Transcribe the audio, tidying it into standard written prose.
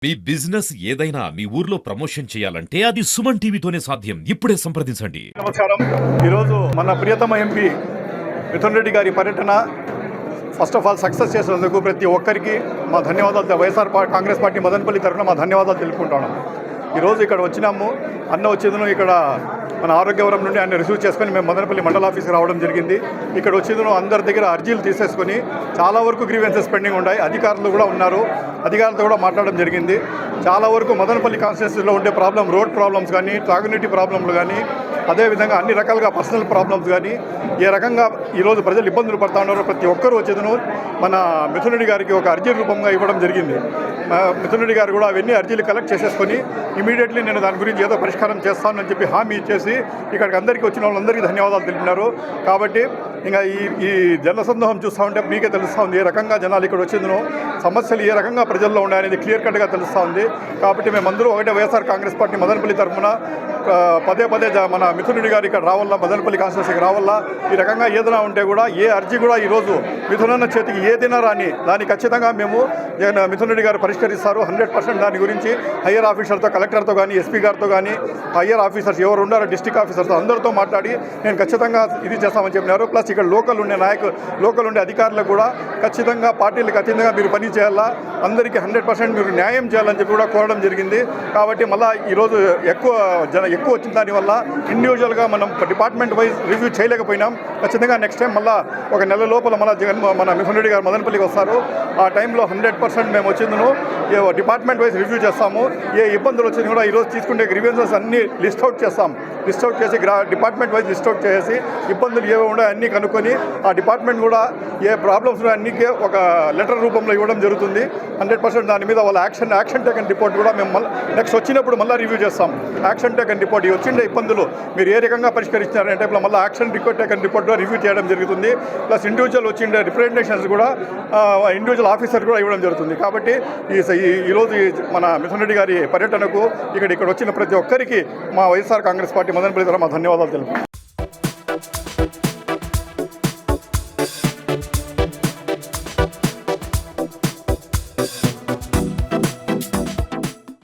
మీ business ఏదైనా మీ ఊర్లో promotion చేయాలంటే అది సుమన్ టీవీతోనే సాధ్యం. ఇప్పుడే సంప్రదించండి. నమస్కారం. ఈరోజు మన ప్రియతమ ఎంపీ మిథున్ రెడ్డి గారి పర్యటన ఫస్ట్ ఆఫ్ ఆల్ సక్సెస్ చేసినందుకు ప్రతి ఒక్కరికి మా ధన్యవాదాలు. వైఎస్ఆర్ కాంగ్రెస్ పార్టీ మదనపల్లి తరఫున మా ధన్యవాదాలు తెలుపుకుంటున్నాం. ఈరోజు ఇక్కడ వచ్చినాము. అన్న వచ్చేదను ఇక్కడ మన ఆరోగ్యవరం నుండి ఆయన రిసీవ్ చేసుకొని మేము మదనపల్లి మండల ఆఫీస్కి రావడం జరిగింది. ఇక్కడ వచ్చేదను అందరి దగ్గర అర్జీలు తీసేసుకొని చాలా వరకు గ్రీవెన్సెస్ పెండింగ్ ఉన్నాయి. అధికారులు కూడా ఉన్నారు, అధికారులతో కూడా మాట్లాడడం జరిగింది. చాలా వరకు మదనపల్లి కాన్స్టిట్యున్సీలో ఉండే రోడ్ ప్రాబ్లమ్స్ కానీ, తాగునీటి ప్రాబ్లంలు కానీ, అదేవిధంగా అన్ని రకాలుగా పర్సనల్ ప్రాబ్లమ్స్ కానీ ఏ రకంగా ఈరోజు ప్రజలు ఇబ్బందులు పడుతూ ఉన్నారో ప్రతి ఒక్కరూ వచ్చేదను మన మిథున్ రెడ్డి గారికి ఒక అర్జీ రూపంగా ఇవ్వడం జరిగింది. మిథున్ రెడ్డి గారు కూడా అవన్నీ అర్జీలు కలెక్ట్ చేసేసుకొని ఇమీడియట్లీ నేను దాని గురించి ఏదో పరిష్కారం చేస్తానని చెప్పి హామీ ఇచ్చేసి ఇక్కడికి అందరికీ వచ్చిన వాళ్ళందరికీ ధన్యవాదాలు తెలిపినారు. కాబట్టి ఇంకా ఈ జనసందోహం చూస్తూ ఉంటే మీకే తెలుస్తూ ఉంది ఏ రకంగా జనాలు ఇక్కడ వచ్చిందనో, సమస్యలు ఏ రకంగా ప్రజల్లో ఉన్నాయనేది క్లియర్ కట్గా తెలుస్తూ ఉంది. కాబట్టి మేమందరూ ఒకటే వైఎస్ఆర్ కాంగ్రెస్ పార్టీ మదనపల్లి తరఫున పదే మన మిథున్ రెడ్డి గారు ఇక్కడ రావాలా, మదనపల్లి కాన్స్టిట్యున్సీకి రావాలా. ఈ రకంగా ఏదైనా ఉంటే కూడా ఏ అర్జీ కూడా ఈరోజు మిథునన్న చేతికి ఏదైనా రాని దాన్ని ఖచ్చితంగా మేము మిథున్ రెడ్డి గారు పరిష్కరిస్తారు 100%. దాని గురించి హయ్యర్ ఆఫీసర్తో, కలెక్టర్తో కానీ, ఎస్పీ గారితో కానీ, హయ్యర్ ఆఫీసర్స్ ఎవరు ఉన్నారో డిస్ట్రిక్ట్ ఆఫీసర్తో అందరితో మాట్లాడి నేను ఖచ్చితంగా ఇది చేస్తామని చెప్పినారు. ప్లస్ ఇక్కడ లోకల్ ఉండే అధికారులకు కూడా ఖచ్చితంగా పార్టీలకు అతీతంగా మీరు పని చేయాలా, అందరికీ 100% మీరు న్యాయం చేయాలని చెప్పి కూడా కోరడం జరిగింది. కాబట్టి మళ్ళీ ఈరోజు ఎక్కువ వచ్చిన దానివల్ల ఇండివిజువల్గా మనం డిపార్ట్మెంట్ వైజ్ రివ్యూ చేయలేకపోయినాం. ఖచ్చితంగా నెక్స్ట్ టైం మళ్ళీ ఒక నెల లోపల మన మిథున్ రెడ్డి గారు మదనపల్లికి వస్తారు. ఆ టైంలో 100% మేము వచ్చిందను డిపార్ట్మెంట్ వైజ్ రివ్యూ చేస్తాము. ఏ ఇబ్బందులు వచ్చింది కూడా ఈరోజు తీసుకుంటే గ్రీవెన్సెస్ అన్నీ లిస్ట్ అవుట్ చేసి డిపార్ట్మెంట్ వైజ్ లిస్ట్ అవుట్ చేసి ఇబ్బందులు ఏవో ఉన్నాయో అన్నీ కనుక్కొని ఆ డిపార్ట్మెంట్ కూడా ఏ ప్రాబ్లమ్స్ అన్నికే ఒక లెటర్ రూపంలో ఇవ్వడం జరుగుతుంది. 100% దాని మీద వాళ్ళ యాక్షన్ టేకన్ రిపోర్ట్ కూడా మేము నెక్స్ట్ వచ్చినప్పుడు మళ్ళీ రివ్యూ చేస్తాం. యాక్షన్ టేకన్ రిపోర్ట్ వచ్చిండే ఇబ్బందులు మీరు ఏ రకంగా పరిష్కరించారనే టైప్లో మళ్ళీ యాక్షన్ టేకన్ రిపోర్ట్ రివ్యూ చేయడం జరుగుతుంది. ప్లస్ ఇండివిజువల్ వచ్చిండే రిప్రజెంటేషన్స్ కూడా ఇండివిజువల్ ఆఫీసర్ కూడా ఇవ్వడం జరుగుతుంది. కాబట్టి ఈరోజు మన మిథున్ రెడ్డి గారి పర్యటనకు ఇక్కడ వచ్చిన ప్రతి ఒక్కరికి మా వైఎస్ఆర్ కాంగ్రెస్ పార్టీ మదనపల్లి ద్వారా మా ధన్యవాదాలు తెలుపు.